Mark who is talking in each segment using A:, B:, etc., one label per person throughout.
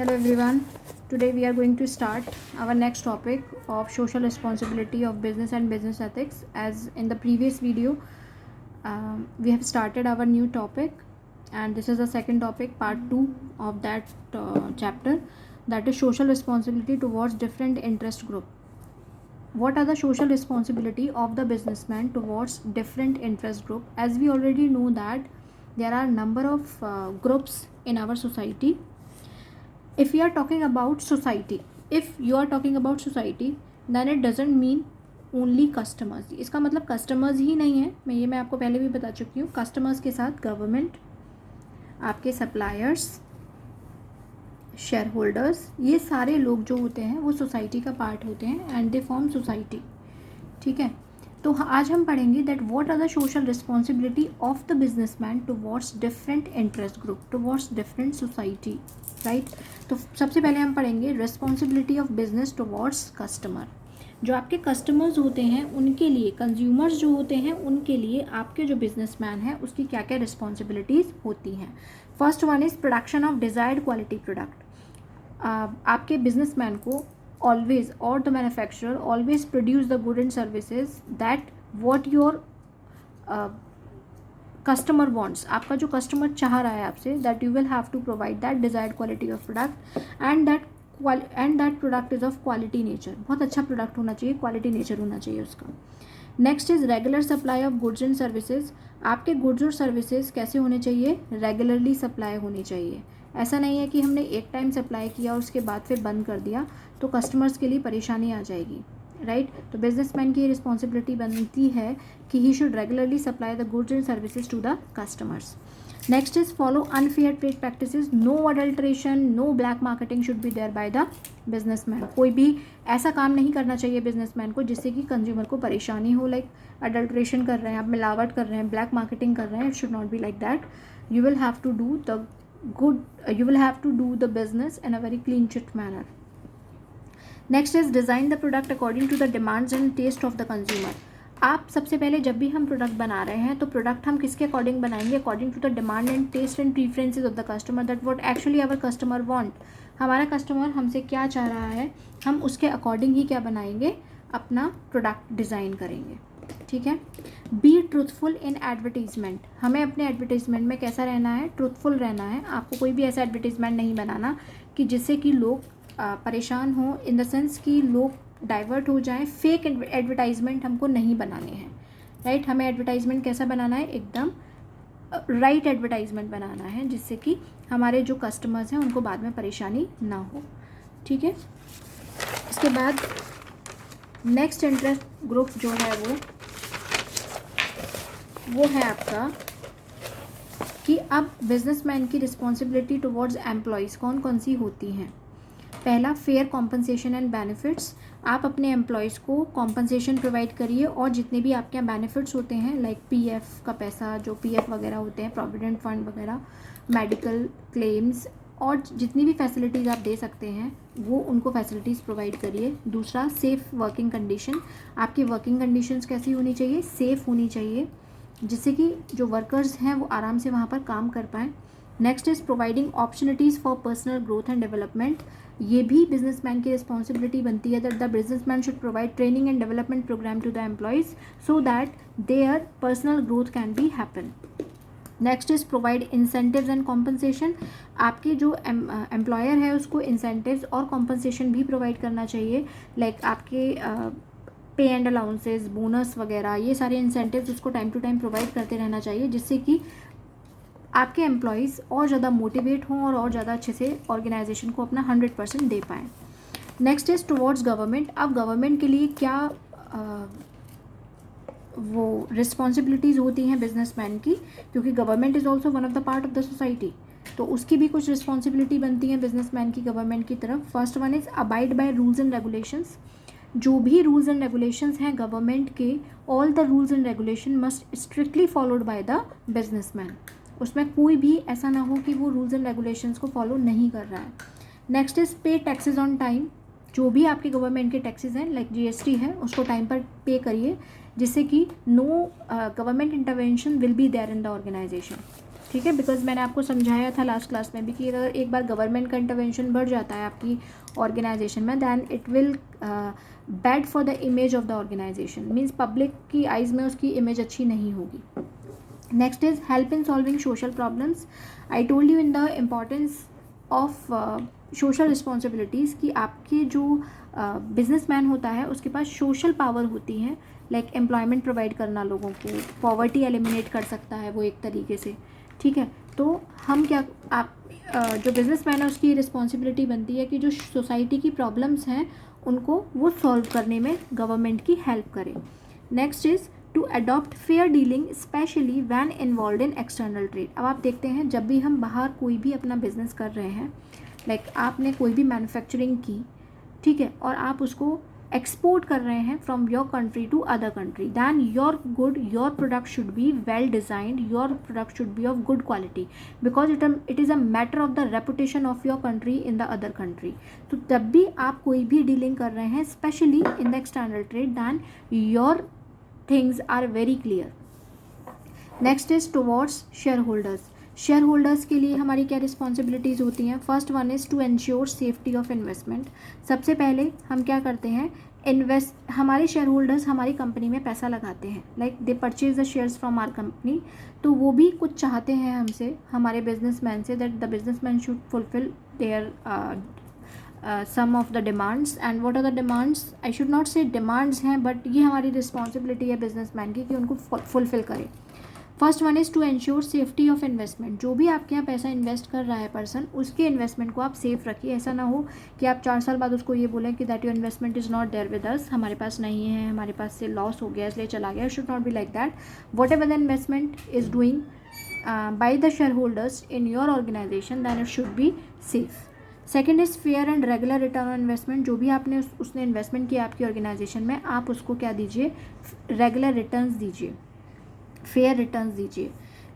A: Hello everyone. Today we are going to start our next topic of social responsibility of business and business ethics. As in the previous video, we have started our new topic, and this is the second topic, part 2 of that chapter, that is social responsibility towards different interest group. What are the social responsibility of the businessman towards different interest group? As we already know that there are number of groups in our society. If we are talking about society, if you are talking about society, then it doesn't mean only customers. इसका मतलब customers ही नहीं है. मैं आपको पहले भी बता चुकी हूँ. कस्टमर्स के साथ गवर्नमेंट, आपके सप्लायर्स, शेयर होल्डर्स, ये सारे लोग जो होते हैं वो सोसाइटी का पार्ट होते हैं एंड दे फॉर्म सोसाइटी. ठीक है. तो आज हम पढ़ेंगे that what are the social responsibility of the businessman towards different interest group, towards different society. Right. तो सबसे पहले हम पढ़ेंगे responsibility of business towards customer. जो आपके कस्टमर्स होते हैं उनके लिए, कंज्यूमर्स जो होते हैं उनके लिए आपके जो बिजनेसमैन है उसकी क्या क्या रिस्पॉन्सिबिलिटीज़ होती हैं. First one is production of desired quality product. आपके बिजनेसमैन को always, or the manufacturer always produce the good and services that what your customer wants. आपका जो कस्टमर चाह रहा है आपसे, that you will have to provide that desired quality of product and that product is of quality nature. बहुत अच्छा product होना चाहिए, क्वालिटी नेचर होना चाहिए उसका. Next is regular supply of goods and services. आपके गुड्स और सर्विसेज कैसे होने चाहिए? रेगुलरली सप्लाई होनी चाहिए. ऐसा नहीं है कि हमने एक टाइम सप्लाई किया और उसके बाद फिर बंद कर दिया तो कस्टमर्स के लिए परेशानी आ जाएगी. राइट. तो बिजनेसमैन की रिस्पॉन्सिबिलिटी बनती है कि he should regularly supply the goods and services to the customers. Next is follow unfair trade practices. No adulteration, no black marketing should be there by the businessman. कोई भी ऐसा काम नहीं करना चाहिए बिजनेसमैन को जिससे कि कंज्यूमर को परेशानी हो. लाइक अडल्ट्रेशन कर रहे हैं आप, मिलावट कर रहे हैं, ब्लैक मार्केटिंग कर रहे हैं. It should not be like that. You will have to do the you will have to do the business in a very clean sheet manner. Next is design the product according to the demands and taste of the consumer. आप सबसे पहले जब भी हम product बना रहे हैं तो प्रोडक्ट हम किसके अकॉर्डिंग बनाएंगे? According to the demand and taste and preferences of the customer, that what actually our customer want. हमारा कस्टमर हमसे क्या चाह रहा है, हम उसके अकॉर्डिंग ही क्या बनाएंगे, अपना प्रोडक्ट डिज़ाइन करेंगे. ठीक है. Be truthful in advertisement. हमें अपने एडवर्टीजमेंट में कैसा रहना है? ट्रूथफुल रहना है. आपको कोई भी ऐसा एडवर्टीजमेंट नहीं बनाना कि जिससे कि लोग परेशान हो, इन द सेंस कि लोग डाइवर्ट हो जाएं. फेक एडवर्टाइजमेंट हमको नहीं बनाने हैं. राइट. हमें एडवर्टाइजमेंट कैसा बनाना है? एकदम राइट एडवर्टाइजमेंट बनाना है जिससे कि हमारे जो कस्टमर्स हैं उनको बाद में परेशानी ना हो. ठीक है. इसके बाद नेक्स्ट इंटरेस्ट ग्रुप जो है वो है आपका कि अब बिजनेसमैन की रिस्पॉन्सिबिलिटी टुवर्ड्स एम्प्लॉयज़ कौन कौन सी होती हैं. पहला, फेयर कॉम्पनसेशन एंड बेनिफिट्स. आप अपने एम्प्लॉयज़ को कॉम्पनसेशन प्रोवाइड करिए और जितने भी आपके यहाँ बेनिफिट्स होते हैं लाइक पीएफ का पैसा, जो पीएफ वगैरह होते हैं, प्रोविडेंट फंड वगैरह, मेडिकल क्लेम्स और जितनी भी फैसिलिटीज़ आप दे सकते हैं वो उनको फैसिलिटीज़ प्रोवाइड करिए. दूसरा, सेफ़ वर्किंग कंडीशन. आपकी वर्किंग कंडीशंस कैसी होनी चाहिए? सेफ़ होनी चाहिए जिससे कि जो वर्कर्स हैं वो आराम से वहाँ पर काम कर पाएँ. Next is providing opportunities for personal growth and development. ये भी बिजनेसमैन की रिस्पॉन्सिबिलिटी बनती है that the businessman should provide training and development programme to the employees so that their personal growth can be happen. Next is provide incentives and compensation. आपके जो employer है उसको incentives और कॉम्पनसेशन भी provide करना चाहिए. लाइक आपके पे एंड अलाउंसेस, बोनस वगैरह, ये सारे इंसेंटिव्स उसको टाइम टू टाइम प्रोवाइड करते रहना चाहिए जिससे कि आपके एम्प्लॉयज़ और ज़्यादा मोटिवेट हों और ज़्यादा अच्छे से ऑर्गेनाइजेशन को अपना 100% दे पाएँ. Next is towards government. अब गवर्नमेंट के लिए क्या वो रिस्पॉन्सिबिलिटीज़ होती हैं बिजनेसमैन की, क्योंकि government is also one of the part of the society. तो उसकी भी कुछ रिस्पॉन्सिबिलिटी बनती है बिजनेसमैन की गवर्नमेंट की तरफ. First one is abide by rules and regulations. जो भी रूल्स एंड रेगुलेशंस हैं गवर्नमेंट के, all the rules and regulation must strictly followed by the businessman. उसमें कोई भी ऐसा ना हो कि वो रूल्स एंड रेगुलेशंस को फॉलो नहीं कर रहा है. नेक्स्ट इज़ पे टैक्सेस ऑन टाइम. जो भी आपके गवर्नमेंट के टैक्सेस हैं लाइक जीएसटी है उसको टाइम पर पे करिए जिससे कि no government intervention will be there in the organisation. ठीक है, बिकॉज मैंने आपको समझाया था लास्ट क्लास में भी कि अगर एक बार गवर्नमेंट का इंटरवेंशन बढ़ जाता है आपकी ऑर्गेनाइजेशन में, then it will bad for the image of the organisation, means public की आइज़ में उसकी इमेज अच्छी नहीं होगी. Next is help in solving social problems. I told you in the importance of social responsibilities कि आपके जो बिजनेसमैन होता है उसके पास सोशल पावर होती है, लाइक एम्प्लॉयमेंट प्रोवाइड करना लोगों को, पॉवर्टी एलिमिनेट कर सकता है वो एक तरीके से. ठीक है, तो हम क्या आप जो बिजनेसमैन है उसकी रिस्पॉन्सिबिलिटी बनती है कि जो सोसाइटी की प्रॉब्लम्स हैं उनको वो सॉल्व करने में गवर्नमेंट की हेल्प करे. Next is to adopt fair dealing specially when involve in external trade. अब आप देखते हैं जब भी हम बाहर कोई भी अपना बिजनेस कर रहे हैं, लाइक आपने कोई भी मैन्युफैक्चरिंग की, ठीक है, और आप उसको एक्सपोर्ट कर रहे हैं from your country to other country, then your good your product should be well designed, your product should be of good quality, because it is a matter of the reputation of your country in the other country. तो तब भी आप कोई भी dealing कर रहे हैं specially in the external trade, then your things are very clear. Next is towards shareholders. Shareholders के लिए हमारी क्या रिस्पॉन्सिबिलिटीज़ होती हैं. First one is to ensure safety of investment. सबसे पहले हम क्या करते हैं, हमारे शेयर होल्डर्स हमारी कंपनी में पैसा लगाते हैं, like they purchase the shares from our company. तो वो भी कुछ चाहते हैं हमसे, हमारे बिजनेसमैन से, that the businessman should fulfil there some of the demands. and what are the demands, I should not say demands हैं, but ये हमारी रिस्पॉन्सिबिलिटी है बिजनेसमैन की कि उनको फुलफिल करें. First one is to ensure safety of investment. जो भी आपके यहाँ पैसा इन्वेस्ट कर रहा है पर्सन, उसके इन्वेस्टमेंट को आप सेफ रखिए. ऐसा ना हो कि आप 4 साल बाद उसको ये बोलें कि that your investment is not there with us, हमारे पास नहीं है, हमारे पास से लॉस हो गया इसलिए चला गया. Should not be like that. Whatever the investment is doing by the shareholders in your organisation, then it should be safe. Second is fair and regular return on investment. जो भी आपने उसने investment किया आपकी organisation में, आप उसको क्या दीजिए, रेगुलर रिटर्न्स दीजिए, फेयर रिटर्न्स दीजिए.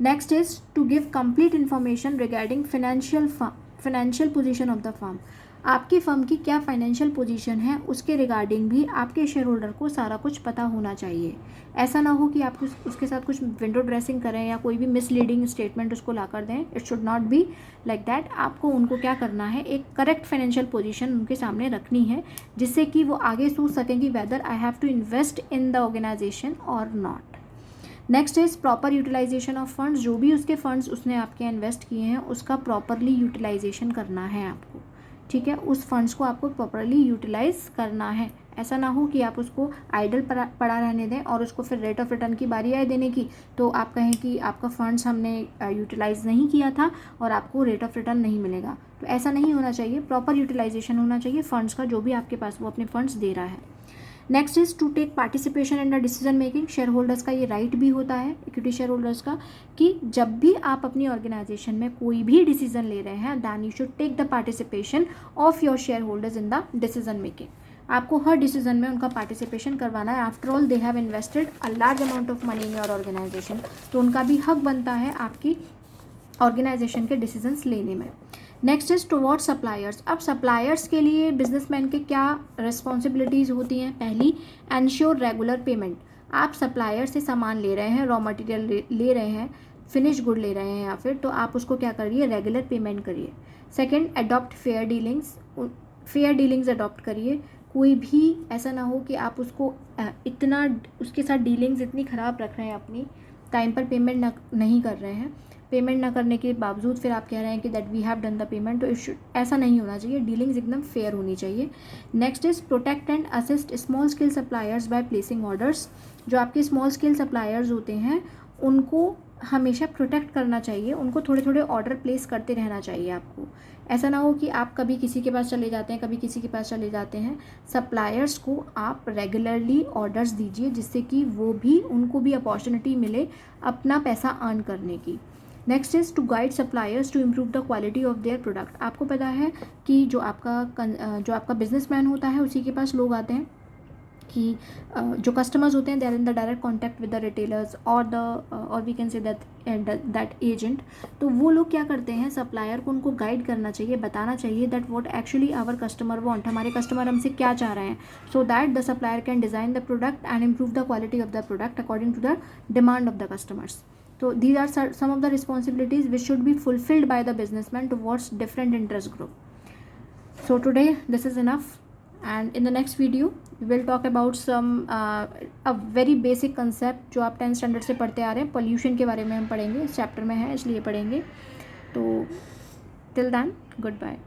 A: Next is to give complete information regarding financial position of the firm. आपकी फर्म की क्या फाइनेंशियल पोजीशन है उसके रिगार्डिंग भी आपके शेयर होल्डर को सारा कुछ पता होना चाहिए. ऐसा ना हो कि आप उसके साथ कुछ विंडो ड्रेसिंग करें या कोई भी मिसलीडिंग स्टेटमेंट उसको ला कर दें. It should not be like that. आपको उनको क्या करना है, एक करेक्ट फाइनेंशियल पोजीशन उनके सामने रखनी है, जिससे कि वो आगे सोच सकें कि whether I have to invest in the organisation और not. Next is proper utilisation of funds. जो भी उसके फंड्स उसने आपके इन्वेस्ट किए हैं उसका प्रॉपरली यूटिलाइजेशन करना है आपको. ठीक है, उस फंड्स को आपको प्रॉपरली यूटिलाइज करना है. ऐसा ना हो कि आप उसको आइडल पड़ा रहने दें और उसको फिर रेट ऑफ रिटर्न की बारी आए देने की, तो आप कहें कि आपका फंड्स हमने यूटिलाइज नहीं किया था और आपको रेट ऑफ रिटर्न नहीं मिलेगा. तो ऐसा नहीं होना चाहिए. प्रॉपर यूटिलाइजेशन होना चाहिए फंड्स का, जो भी आपके पास वो अपने फंड्स दे रहा है. Next is to take participation in the decision making. Shareholders का ये राइट भी होता है, इक्विटी शेयर होल्डर्स का, कि जब भी आप अपनी ऑर्गेनाइजेशन में कोई भी डिसीजन ले रहे हैं, then you should take the participation of your shareholders in the decision making. आपको हर डिसीजन में उनका पार्टिसिपेशन करवाना है. After all they have invested a large amount of money in your organisation, तो उनका भी हक बनता है आपकी ऑर्गेनाइजेशन के डिसीजंस लेने में. Next is towards suppliers. अब सप्लायर्स के लिए बिजनेसमैन के क्या रिस्पॉन्सिबिलिटीज़ होती हैं. पहली, एंश्योर रेगुलर पेमेंट. आप सप्लायर से सामान ले रहे हैं, रॉ मटेरियल ले रहे हैं, फिनिश गुड ले रहे हैं या फिर, तो आप उसको क्या करिए, रेगुलर पेमेंट करिए. Second, adopt fair dealings adopt करिए. कोई भी ऐसा ना हो कि आप उसको इतना उसके साथ डीलिंग्स इतनी ख़राब रख रहे हैं, अपनी टाइम पर पेमेंट नहीं कर रहे हैं, पेमेंट ना करने के बावजूद फिर आप कह रहे हैं कि that we have done the payment. तो ऐसा नहीं होना चाहिए. डीलिंग्स एकदम फेयर होनी चाहिए. Next is protect and assist small scale suppliers by placing orders. जो आपके स्मॉल स्केल सप्लायर्स होते हैं उनको हमेशा प्रोटेक्ट करना चाहिए. उनको थोड़े थोड़े ऑर्डर प्लेस करते रहना चाहिए आपको. ऐसा ना हो कि आप कभी किसी के पास चले जाते हैं, कभी किसी के पास चले जाते हैं. सप्लायर्स को आप रेगुलरली ऑर्डर्स दीजिए, जिससे कि वो भी उनको भी अपॉर्चुनिटी मिले अपना पैसा अर्न करने की. Next is to guide suppliers to improve the quality of their product. आपको पता है कि जो आपका बिजनेसमैन होता है उसी के पास लोग आते हैं कि जो कस्टमर्स होते हैं they are in the direct contact with the retailers और we can say that agent. तो वो लोग क्या करते हैं, सप्लायर को उनको गाइड करना चाहिए, बताना चाहिए that what actually our customer want. हमारे कस्टमर हमसे क्या चाह रहे हैं, so that the supplier can design the product and improve the quality of the product according to the demand of the customers. तो these are some of the responsibilities which should be fulfilled by the businessman towards different interest group. So today this is enough, and in the next video we will talk about some a very basic concept जो आप 10th standard से पढ़ते आ रहे हैं. Pollution के बारे में हम पढ़ेंगे, इस चैप्टर में है इसलिए पढ़ेंगे. तो टिल देन गुड बाय.